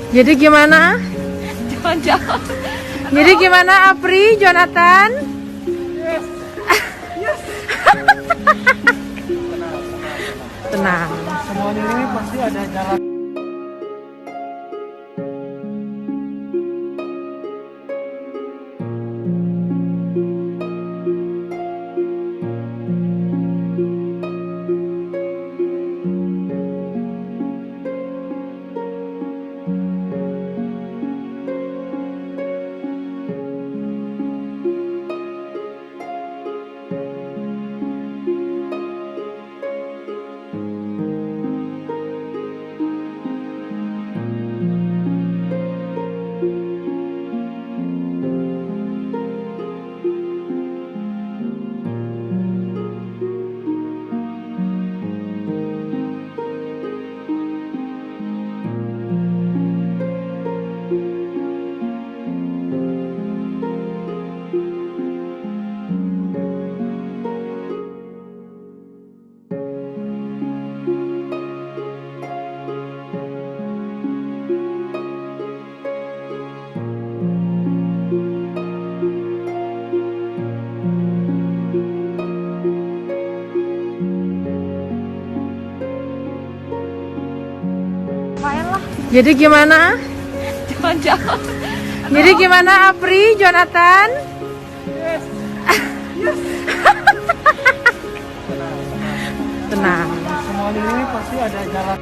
Jadi gimana? Jangan-jangan. Jadi gimana Apri, Jonathan? Yes. Yes. Tenang. Semuanya ini pasti ada jalan. Jadi gimana? Jangan-jangan. Jadi gimana Apri, Jonathan? Yes. Yes. Tenang. Semuanya ini pasti ada jalan.